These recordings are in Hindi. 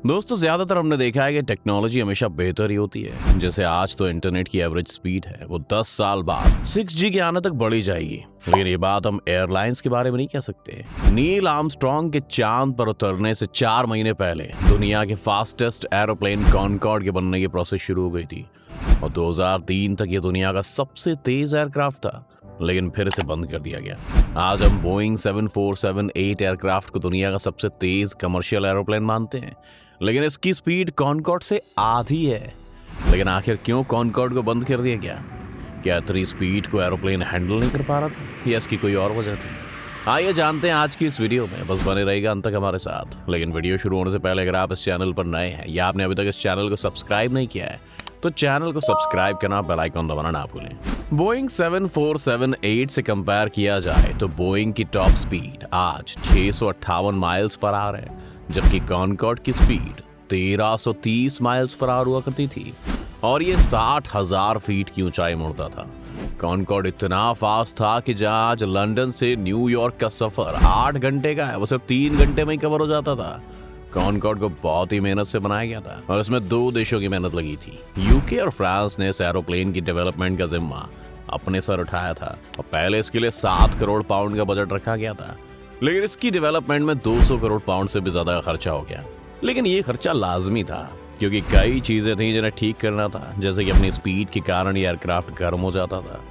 दोस्तों, ज्यादातर हमने देखा है कि टेक्नोलॉजी हमेशा बेहतर ही होती है। जैसे आज तो इंटरनेट की एवरेज स्पीड है वो 10 साल बाद 6G के आने तक बढ़ी जाएगी, लेकिन ये बात हम एयरलाइंस के बारे में नहीं कह सकते। नील आर्मस्ट्रॉन्ग के चांद पर उतरने से 4 महीने पहले दुनिया के फास्टेस्ट एरोप्लेन कॉनकॉर्ड के बनने की प्रोसेस शुरू हो गई थी और 2003 तक ये दुनिया का सबसे तेज एयरक्राफ्ट था, लेकिन फिर इसे बंद कर दिया गया। आज हम बोइंग 7478 एयरक्राफ्ट को दुनिया का सबसे तेज कमर्शियल एरोप्लेन मानते हैं, लेकिन इसकी स्पीड कॉनकॉर्ड से आधी है। लेकिन आखिर क्यों कॉनकॉर्ड को बंद कर दिया गया? क्या इतनी स्पीड को एरोप्लेन हैंडल नहीं कर पा रहा था या इसकी कोई और वजह थी? आइए जानते हैं आज की इस वीडियो में। बस बने रहेगा अंत तक हमारे साथ। लेकिन वीडियो शुरू होने से पहले अगर आप इस चैनल पर नए हैं या आपने अभी तक इस चैनल को सब्सक्राइब नहीं किया है तो चैनल को सब्सक्राइब करना, बेल आइकन दबाना ना भूलें। बोइंग 7478 से कंपेयर किया जाए तो बोइंग की टॉप स्पीड आज 658 माइल्स पर आवर है, जबकि कॉनकॉर्ड की स्पीड 1330 माइल्स पर आवर हुआ करती थी और ये 60,000 फीट की ऊंचाई मुड़ता था। कॉनकॉर्ड इतना फास्ट था कि जहां आज लंदन से न्यूयॉर्क का सफर 8 घंटे का है वो सिर्फ 3 घंटे में ही कवर हो जाता था। कॉनकॉर्ड को बहुत ही मेहनत से बनाया गया था और इसमें 2 देशों की मेहनत लगी थी। यूके और फ्रांस ने इस एरोप्लेन की डेवलपमेंट का जिम्मा अपने सर उठाया था और पहले इसके लिए 7 करोड़ पाउंड का बजट रखा गया था, लेकिन इसकी डेवलपमेंट में 200 करोड़ पाउंड से भी ज्यादा खर्चा हो गया। लेकिन ये खर्चा लाजमी था क्योंकि कई चीजें थी जिन्हें ठीक करना था, जैसे कि अपनी स्पीड के कारण ये एयरक्राफ्ट गर्म हो जाता था।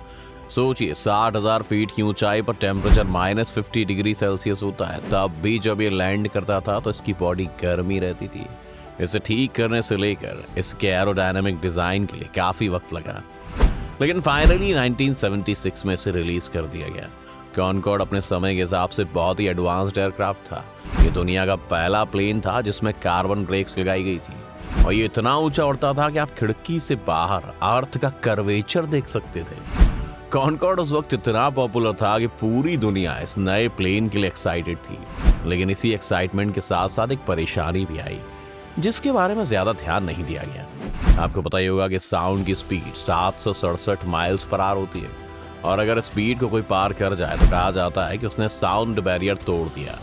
सोचिए, 60,000 फीट की ऊंचाई पर टेम्परेचर -50 डिग्री सेल्सियस होता है, तब भी जब ये लैंड करता था तो इसकी बॉडी गर्म ही रहती थी। इसे ठीक करने से लेकर इसके एरोडायनामिक डिजाइन के लिए काफी वक्त लगा, लेकिन फाइनली 1976 में इसे रिलीज कर दिया गया। कॉनकॉर्ड अपने समय के हिसाब से बहुत ही एडवांस्ड एयरक्राफ्ट था। ये दुनिया का पहला प्लेन था जिसमें कार्बन ब्रेक्स लगाई गई थी और ये इतना ऊंचा उड़ता था कि आप खिड़की से बाहर अर्थ का कर्वेचर देख सकते थे। कॉनकॉर्ड उस वक्त इतना पॉपुलर था कि पूरी दुनिया इस नए प्लेन के लिए एक्साइटेड थी, लेकिन इसी एक्साइटमेंट के साथ साथ एक परेशानी भी आई जिसके बारे में ज्यादा ध्यान नहीं दिया गया। आपको पता ही होगा कि साउंड की स्पीड 767 माइल्स पर आवर होती है और अगर स्पीड को कोई पार कर जाए तो कहा जाता है कि उसने साउंड बैरियर तोड़ दिया।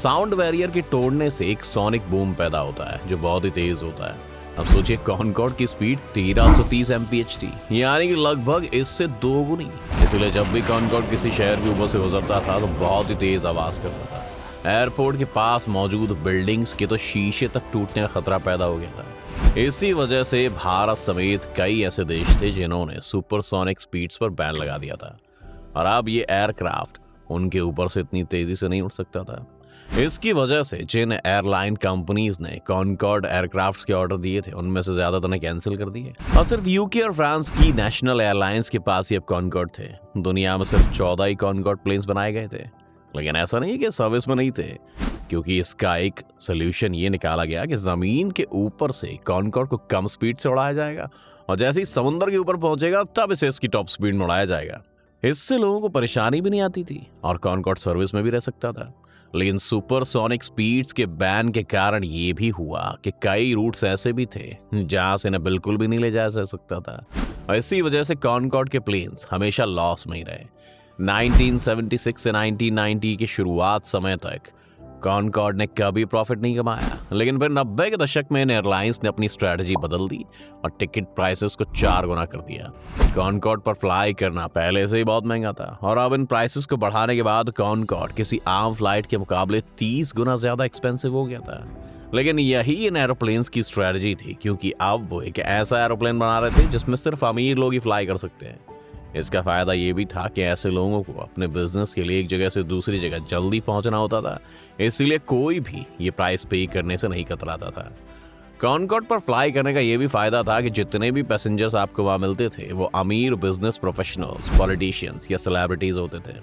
साउंड बैरियर के तोड़ने से एक सोनिक बूम पैदा होता है जो बहुत ही तेज होता है। अब सोचिए, कॉनकॉर्ड की स्पीड 1330 mph थी, यानी कि लगभग इससे 2 गुनी। इसलिए जब भी कॉनकॉर्ड किसी शहर के ऊपर से गुजरता था तो बहुत ही तेज आवाज करता था। एयरपोर्ट के पास मौजूद बिल्डिंग्स के तो शीशे तक टूटने का खतरा पैदा हो गया था। इसी वजह से भारत समेत कई ऐसे देश थे जिन्होंने सुपरसोनिक स्पीड्स पर बैन लगा दिया था और अब ये एयरक्राफ्ट उनके ऊपर से इतनी तेजी से नहीं उड़ सकता था। इसकी वजह से जिन एयरलाइन कंपनीज ने कॉनकॉर्ड एयरक्राफ्ट्स के ऑर्डर दिए थे उनमें से ज्यादातर ने कैंसिल कर दिए और सिर्फ यूके और फ्रांस की नेशनल एयरलाइंस के पास ही अब कॉनकॉर्ड थे। दुनिया में सिर्फ 14 ही कॉनकॉर्ड प्लेन्स बनाए गए थे, लेकिन ऐसा नहीं कि सर्विस में नहीं थे, क्योंकि इसका एक सोल्यूशन ये निकाला गया कि जमीन के ऊपर से कॉनकॉर्ड को कम स्पीड से उड़ाया जाएगा और जैसे ही समुद्र के ऊपर पहुंचेगा तब इसे इसकी टॉप स्पीड में उड़ाया जाएगा। इससे लोगों को परेशानी भी नहीं आती थी और कॉनकॉर्ड सर्विस में भी रह सकता था। लेकिन सुपरसोनिक स्पीड्स के बैन के कारण ये भी हुआ कि कई रूट्स ऐसे भी थे जहां से इन्हें बिल्कुल भी नहीं ले जाया जा सकता था और इसी वजह से कॉनकॉर्ड के प्लेन्स हमेशा लॉस में ही रहे। 1976 से 1990 की शुरुआत समय तक कॉनकॉर्ड ने कभी प्रॉफिट नहीं कमाया, लेकिन फिर 90 के दशक में इन एयरलाइंस ने अपनी स्ट्रेटजी बदल दी और टिकट प्राइसेस को 4 गुना कर दिया। कॉनकॉर्ड पर फ्लाई करना पहले से ही बहुत महंगा था और अब इन प्राइसेस को बढ़ाने के बाद कॉनकॉर्ड किसी आम फ्लाइट के मुकाबले 30 गुना ज्यादा एक्सपेंसिव हो गया था। लेकिन यही इन एरोप्लेन्स की स्ट्रेटजी थी, क्योंकि अब वो एक ऐसा एरोप्लेन बना रहे थे जिसमें सिर्फ अमीर लोग ही फ्लाई कर सकते हैं। इसका फायदा ये भी था कि ऐसे लोगों को अपने बिजनेस के लिए एक जगह से दूसरी जगह जल्दी पहुंचना होता था, इसलिए कोई भी ये प्राइस पे करने से नहीं कतराता था। कॉनकॉर्ड पर फ्लाई करने का ये भी फायदा था कि जितने भी पैसेंजर्स आपको वहां मिलते थे वो अमीर बिजनेस प्रोफेशनल्स, पॉलिटिशियंस या सेलिब्रिटीज होते थे,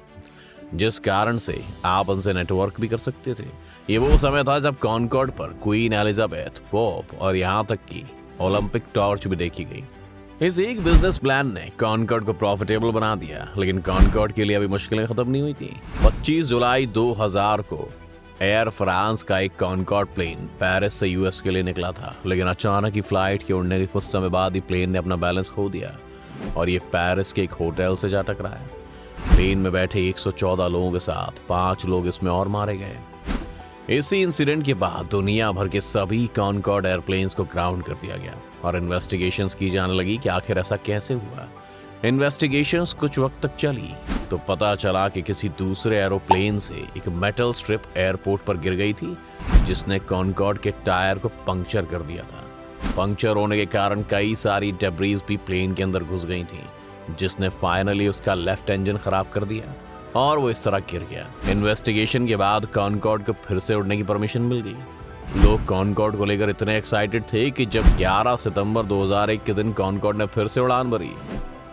जिस कारण से आप उनसे नेटवर्क भी कर सकते थे। ये वो समय था जब कॉनकॉर्ड पर क्वीन एलिजाबेथ, पोप और यहाँ तक कि ओलंपिक टॉर्च भी देखी गई। इस एक बिजनेस प्लान ने कॉनकॉर्ड को प्रॉफिटेबल बना दिया, लेकिन कॉनकॉर्ड के लिए अभी मुश्किलें खत्म नहीं हुई थी। 25 जुलाई 2000 को एयर फ्रांस का एक कॉनकॉर्ड प्लेन पेरिस से यूएस के लिए निकला था, लेकिन अचानक ही फ्लाइट के उड़ने के कुछ समय बाद ही प्लेन ने अपना बैलेंस खो दिया और ये पेरिस के एक होटल से जा टकराया। प्लेन में बैठे 114 लोगों के साथ 5 लोग इसमें और मारे गए। इसी इंसिडेंट के बाद दुनिया भर के सभी कॉनकॉर्ड एयरप्लेन्स को ग्राउंड कर दिया गया और इन्वेस्टिगेशंस की जाने लगी कि आखिर ऐसा कैसे हुआ। इन्वेस्टिगेशंस कुछ वक्त तक चली तो पता चला कि किसी दूसरे एरोप्लेन से एक मेटल स्ट्रिप एयरपोर्ट पर गिर गई थी, जिसने कॉनकॉर्ड के टायर को पंक्चर कर दिया था। पंक्चर होने के कारण कई सारी डेब्रीज भी प्लेन के अंदर घुस गई थी, जिसने फाइनली उसका लेफ्ट इंजन खराब कर दिया और वो इस तरह गिर गया। इन्वेस्टिगेशन के बाद कॉनकॉर्ड को फिर से उड़ने की परमिशन मिल गई। लोग कॉनकॉर्ड को लेकर इतने एक्साइटेड थे कि जब 11 सितंबर 2001 के दिन कॉनकॉर्ड ने फिर से उड़ान भरी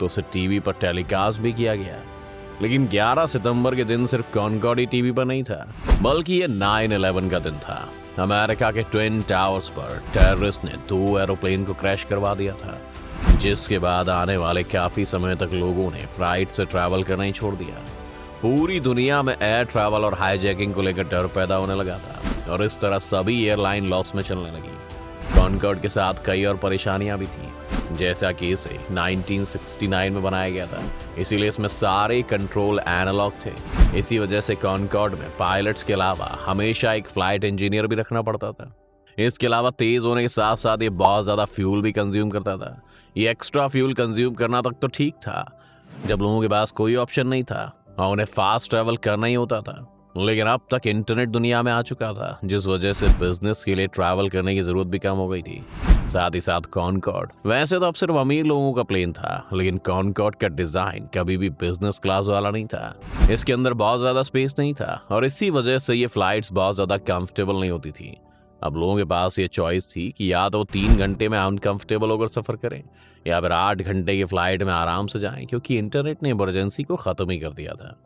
तो उसे टीवी पर टेलीकास्ट भी किया गया। लेकिन 11 सितंबर के दिन सिर्फ कॉनकॉर्ड ही टीवी पर नहीं था, बल्कि ये 9/11 का दिन था। अमेरिका के ट्विन टावर्स पर टेररिस्ट ने 2 एरोप्लेन को क्रैश करवा दिया था, जिसके बाद आने वाले काफी समय तक लोगों ने फ्लाइट से ट्रैवल करना ही छोड़ दिया। पूरी दुनिया में एयर ट्रैवल और हाईजैकिंग को लेकर डर पैदा होने लगा था और इस तरह सभी एयरलाइन लॉस में चलने लगी। कॉनकॉर्ड के साथ कई और परेशानियां भी थी, जैसा कि इसे 1969 में बनाया गया था, इसीलिए इसमें सारे कंट्रोल एनालॉग थे। इसी वजह से कॉनकॉर्ड में पायलट्स के अलावा हमेशा एक फ्लाइट इंजीनियर भी रखना पड़ता था। इसके अलावा तेज होने के साथ साथ ये बहुत ज्यादा फ्यूल भी कंज्यूम करता था। ये एक्स्ट्रा फ्यूल कंज्यूम करना तक तो ठीक था, जब लोगों के पास कोई ऑप्शन नहीं था और उन्हें फास्ट ट्रैवल करना ही होता था। लेकिन अब तक इंटरनेट दुनिया में आ चुका था, जिस वजह से बिजनेस के लिए ट्रैवल करने की जरूरत भी कम हो गई थी। साथ ही साथ कॉनकॉर्ड वैसे तो अब सिर्फ अमीर लोगों का प्लेन था, लेकिन कॉनकॉर्ड का डिजाइन कभी भी बिजनेस क्लास वाला नहीं था। इसके अंदर बहुत ज्यादा स्पेस नहीं था और इसी वजह से ये फ्लाइट्स बहुत ज्यादा कंफर्टेबल नहीं होती थी। अब लोगों के पास ये चॉइस थी कि या तो 3 घंटे में अनकंफर्टेबल होकर सफर करें या फिर 8 घंटे की फ्लाइट में आराम से जाएं, क्योंकि इंटरनेट ने इमरजेंसी को खत्म ही कर दिया था।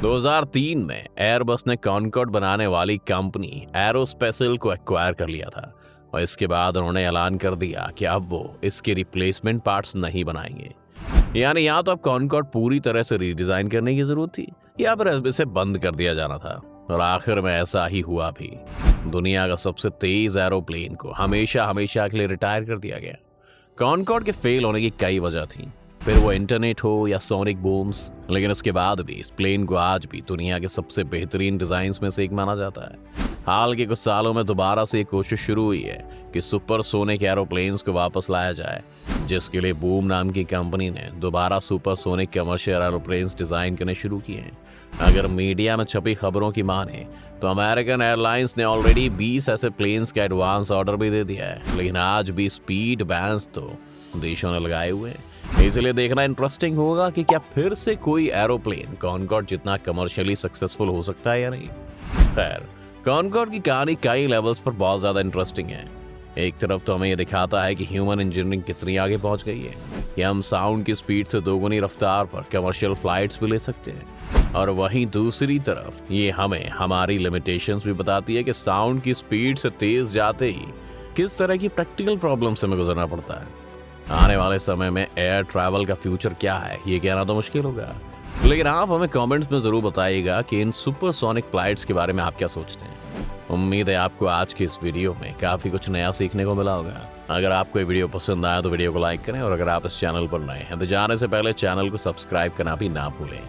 2003 में एयरबस ने कॉनकॉर्ड बनाने वाली कंपनी एरोस्पेसिल को एक्वायर कर लिया था और इसके बाद उन्होंने ऐलान कर दिया कि अब वो इसके रिप्लेसमेंट पार्ट्स नहीं बनाएंगे। यानी या तो अब कॉनकॉर्ड पूरी तरह से रीडिजाइन करने की जरूरत थी या फिर इसे बंद कर दिया जाना था, और आखिर में ऐसा ही हुआ भी। दुनिया का सबसे तेज एरोप्लेन को हमेशा के लिए रिटायर कर दिया गया। कॉनकॉर्ड के फेल होने की कई वजह थी, फिर वो इंटरनेट हो या सोनिक बूम्स, लेकिन इसके बाद भी इस प्लेन को आज भी दुनिया के सबसे बेहतरीन डिजाइन्स में से एक माना जाता है। हाल के कुछ सालों में दोबारा से एक कोशिश शुरू हुई है कि सुपर सोनिक एरोप्लेन्स को वापस लाया जाए, जिसके लिए बूम नाम की कंपनी ने दोबारा super sonic commercial aeroplanes design करने शुरू किए हैं। अगर मीडिया में छपी खबरों की माने तो अमेरिकन एयरलाइंस ने ऑलरेडी 20 ऐसे प्लेन्स का एडवांस ऑर्डर भी दे दिया है, लेकिन आज भी स्पीड बैंस तो देशों ने लगाए हुए हैं। इसलिए देखना इंटरेस्टिंग होगा कि क्या फिर से कोई एरोप्लेन कॉनकॉर्ड जितना कमर्शियली सक्सेसफुल हो सकता है या नहीं। खैर, कॉनकॉर्ड की कहानी कई लेवल्स पर बहुत ज्यादा इंटरेस्टिंग है। एक तरफ तो हमें यह दिखाता है कि ह्यूमन इंजीनियरिंग कितनी आगे पहुंच गई है कि हम साउंड की स्पीड से 2 गुनी रफ्तार पर कमर्शियल फ्लाइट्स भी ले सकते हैं, और वहीं दूसरी तरफ ये हमें हमारी लिमिटेशंस भी बताती है कि साउंड की स्पीड से तेज जाते ही किस तरह की प्रैक्टिकल प्रॉब्लम से हमें गुजरना पड़ता है। आने वाले समय में एयर ट्रैवल का फ्यूचर क्या है ये कहना तो मुश्किल होगा, लेकिन आप हमें कमेंट्स में जरूर बताइएगा कि इन सुपरसोनिक फ्लाइट्स के बारे में आप क्या सोचते हैं। उम्मीद है आपको आज की इस वीडियो में काफी कुछ नया सीखने को मिला होगा। अगर आपको ये वीडियो पसंद आया तो वीडियो को लाइक करें, और अगर आप इस चैनल पर नए हैं तो जाने से पहले चैनल को सब्सक्राइब करना भी ना भूलें।